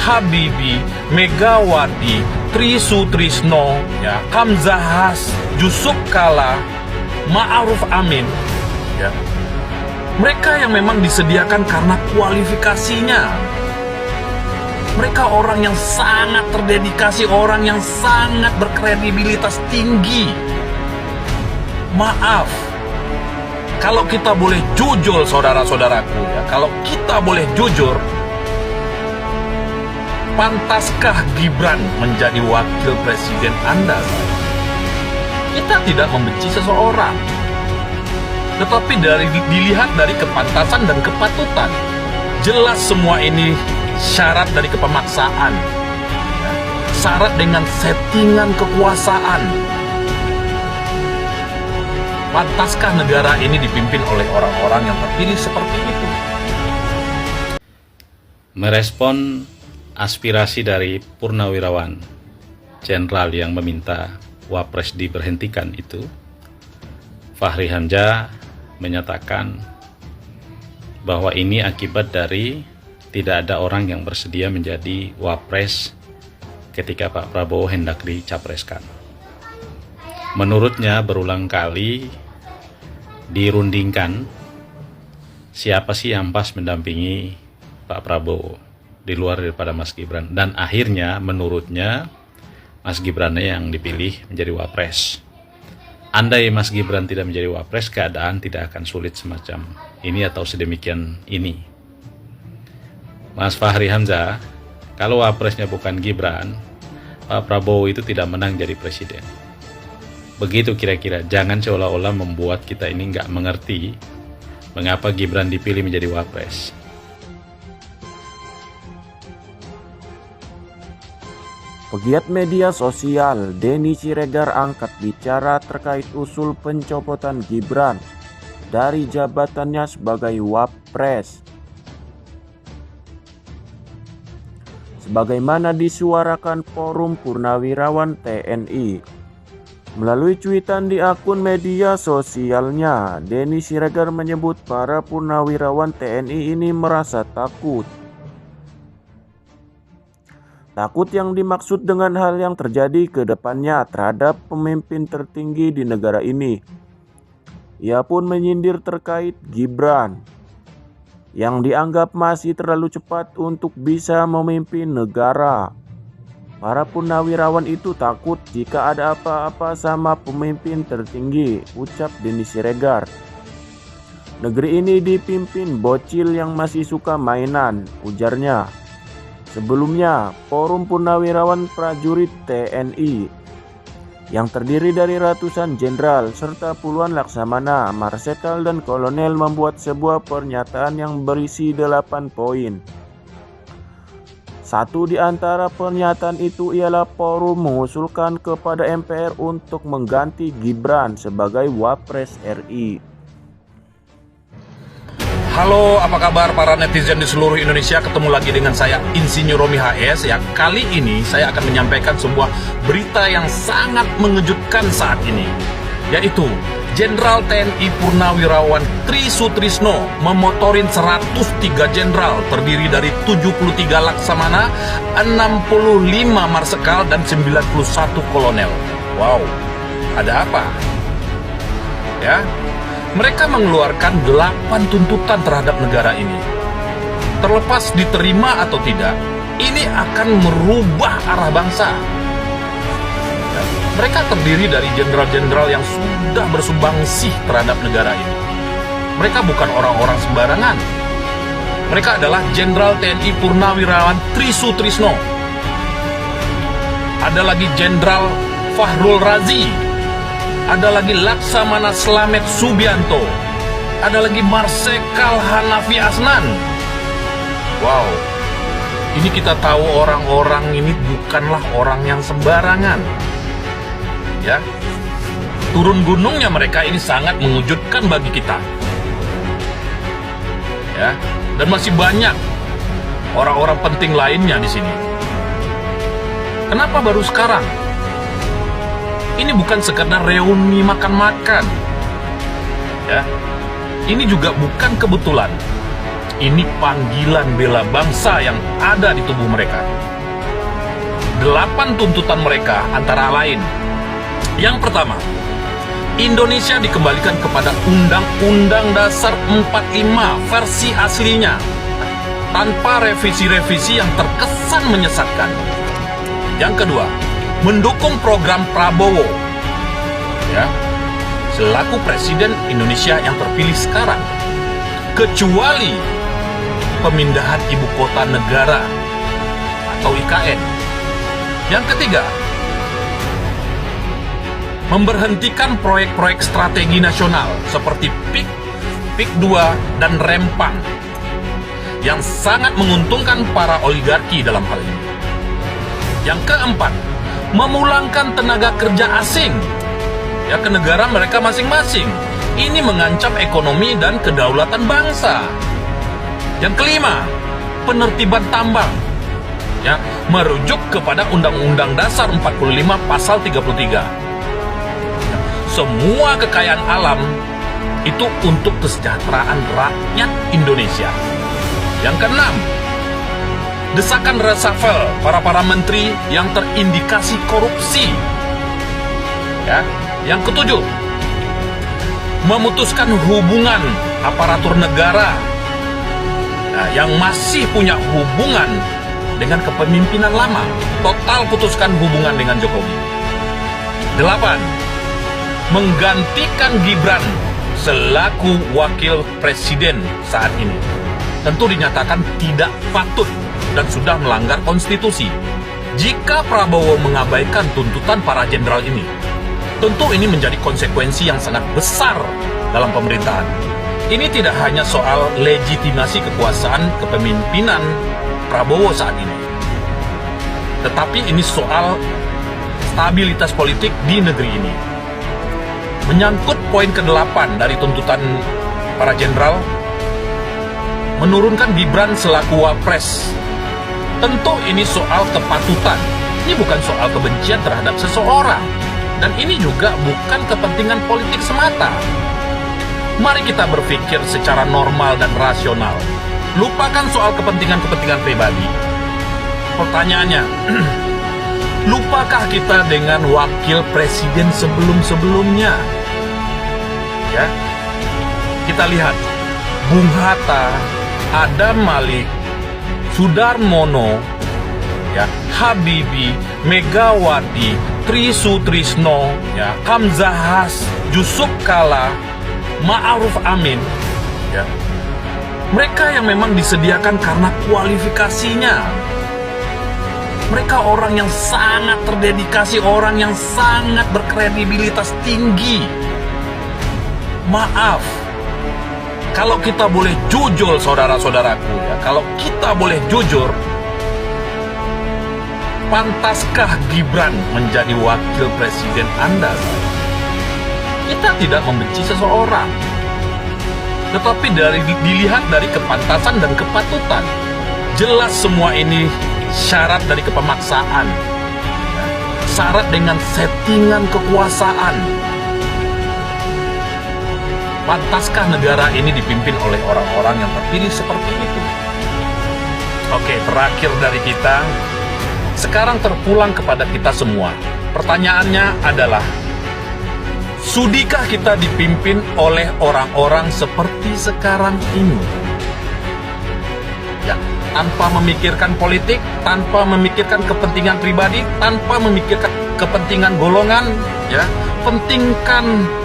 Habibie, Megawati, Tri Sutrisno, ya, Kamzahas, Yusuf Kala, Ma'ruf Amin, ya. Mereka yang memang disediakan karena kualifikasinya. Mereka orang yang sangat terdedikasi, orang yang sangat berkredibilitas tinggi. Maaf, kalau kita boleh jujur saudara-saudaraku, ya, kalau kita boleh jujur, pantaskah Gibran menjadi wakil presiden Anda? Kita tidak membenci seseorang, tetapi dilihat dari kepantasan dan kepatutan. Jelas semua ini syarat dari kepemaksaan, ya, syarat dengan settingan kekuasaan. Pantaskah negara ini dipimpin oleh orang-orang yang terpilih seperti itu? Merespon aspirasi dari Purnawirawan Jenderal yang meminta Wapres diberhentikan itu, Fahri Hamzah menyatakan bahwa ini akibat dari tidak ada orang yang bersedia menjadi Wapres ketika Pak Prabowo hendak dicapreskan. Menurutnya berulang kali dirundingkan siapa sih yang pas mendampingi Pak Prabowo di luar daripada Mas Gibran, dan akhirnya menurutnya Mas Gibran yang dipilih menjadi Wapres. Andai Mas Gibran tidak menjadi Wapres, keadaan tidak akan sulit semacam ini atau sedemikian ini. Mas Fahri Hamzah, kalau Wapresnya bukan Gibran, Pak Prabowo itu tidak menang jadi presiden. Begitu kira-kira, jangan seolah-olah membuat kita ini nggak mengerti mengapa Gibran dipilih menjadi Wapres. Pegiat media sosial Denny Siregar angkat bicara terkait usul pencopotan Gibran dari jabatannya sebagai Wapres. Sebagaimana disuarakan Forum Purnawirawan TNI. Melalui cuitan di akun media sosialnya, Denny Siregar menyebut para purnawirawan TNI ini merasa takut. Takut yang dimaksud dengan hal yang terjadi ke depannya terhadap pemimpin tertinggi di negara ini. Ia pun menyindir terkait Gibran yang dianggap masih terlalu cepat untuk bisa memimpin negara. Para purnawirawan itu takut jika ada apa-apa sama pemimpin tertinggi, ucap Denny Siregar. Negeri ini dipimpin bocil yang masih suka mainan, ujarnya. Sebelumnya, Forum Purnawirawan Prajurit TNI yang terdiri dari ratusan jenderal serta puluhan laksamana, marsekal dan kolonel membuat sebuah pernyataan yang berisi 8 poin. Satu di antara pernyataan itu ialah Forum mengusulkan kepada MPR untuk mengganti Gibran sebagai Wapres RI. Halo, apa kabar para netizen di seluruh Indonesia? Ketemu lagi dengan saya, Insinyur Romi HS. Ya, kali ini saya akan menyampaikan sebuah berita yang sangat mengejutkan saat ini, yaitu Jenderal TNI Purnawirawan Tri Sutrisno memotorin 103 jenderal terdiri dari 73 laksamana, 65 marsekal dan 91 kolonel. Wow, ada apa? Ya, mereka mengeluarkan 8 tuntutan terhadap negara ini. Terlepas diterima atau tidak, ini akan merubah arah bangsa. Mereka terdiri dari jenderal-jenderal yang sudah bersumbangsi terhadap negara ini. Mereka bukan orang-orang sembarangan. Mereka adalah Jenderal TNI Purnawirawan Tri Sutrisno. Ada lagi Jenderal Fahrul Razi. Ada lagi Laksamana Slamet Subianto. Ada lagi Marsekal Hanafi Asnan. Wow, ini kita tahu orang-orang ini bukanlah orang yang sembarangan. Ya, turun gunungnya mereka ini sangat mengejutkan bagi kita. Ya, dan masih banyak orang-orang penting lainnya di sini. Kenapa baru sekarang? Ini bukan sekedar reuni makan-makan. Ya, ini juga bukan kebetulan. Ini panggilan bela bangsa yang ada di tubuh mereka. 8 tuntutan mereka antara lain. Yang pertama, Indonesia dikembalikan kepada Undang-Undang Dasar 45 versi aslinya, tanpa revisi-revisi yang terkesan menyesatkan. Yang kedua, mendukung program Prabowo, ya, selaku Presiden Indonesia yang terpilih sekarang, kecuali pemindahan ibu kota negara atau IKN. Yang ketiga, memberhentikan proyek-proyek strategi nasional seperti PIK 2 dan Rempang yang sangat menguntungkan para oligarki dalam hal ini. Yang keempat, memulangkan tenaga kerja asing ya ke negara mereka masing-masing. Ini mengancam ekonomi dan kedaulatan bangsa. Yang kelima, penertiban tambang ya, merujuk kepada Undang-Undang Dasar 45 pasal 33. Semua kekayaan alam itu untuk kesejahteraan rakyat Indonesia. Yang keenam, desakan reshuffle para menteri yang terindikasi korupsi. Ya. Yang ketujuh, memutuskan hubungan aparatur negara yang masih punya hubungan dengan kepemimpinan lama. Total putuskan hubungan dengan Jokowi. 8. Menggantikan Gibran selaku wakil presiden saat ini. Tentu dinyatakan tidak patut dan sudah melanggar konstitusi jika Prabowo mengabaikan tuntutan para jenderal ini. Tentu ini menjadi konsekuensi yang sangat besar dalam pemerintahan. Ini tidak hanya soal legitimasi kekuasaan kepemimpinan Prabowo saat ini, tetapi ini soal stabilitas politik di negeri ini. Menyangkut poin ke-8 dari tuntutan para jenderal, menurunkan Gibran selaku wapres. Tentu ini soal kepatutan. Ini bukan soal kebencian terhadap seseorang. Dan ini juga bukan kepentingan politik semata. Mari kita berpikir secara normal dan rasional. Lupakan soal kepentingan-kepentingan pribadi. Pertanyaannya, lupakah kita dengan wakil presiden sebelum-sebelumnya? Ya, kita lihat Bung Hatta, Adam Malik, Sudarmono, ya, Habibie, Megawati, Tri Sutrisno, ya, Hamzahas, Yusuf Kala, Ma'ruf Amin, ya. Mereka yang memang disediakan karena kualifikasinya. Mereka orang yang sangat terdedikasi, orang yang sangat berkredibilitas tinggi. Maaf, kalau kita boleh jujur, saudara-saudaraku, ya, kalau kita boleh jujur, pantaskah Gibran menjadi wakil presiden Anda? Kita tidak membenci seseorang, tetapi dilihat dari kepantasan dan kepatutan. Jelas semua ini syarat dari kepemaksaan, syarat dengan settingan kekuasaan. Pantaskah negara ini dipimpin oleh orang-orang yang terpilih seperti itu? Oke, terakhir dari kita. Sekarang terpulang kepada kita semua. Pertanyaannya adalah, sudikah kita dipimpin oleh orang-orang seperti sekarang ini? Ya, tanpa memikirkan politik, tanpa memikirkan kepentingan pribadi, tanpa memikirkan kepentingan golongan, ya, pentingkan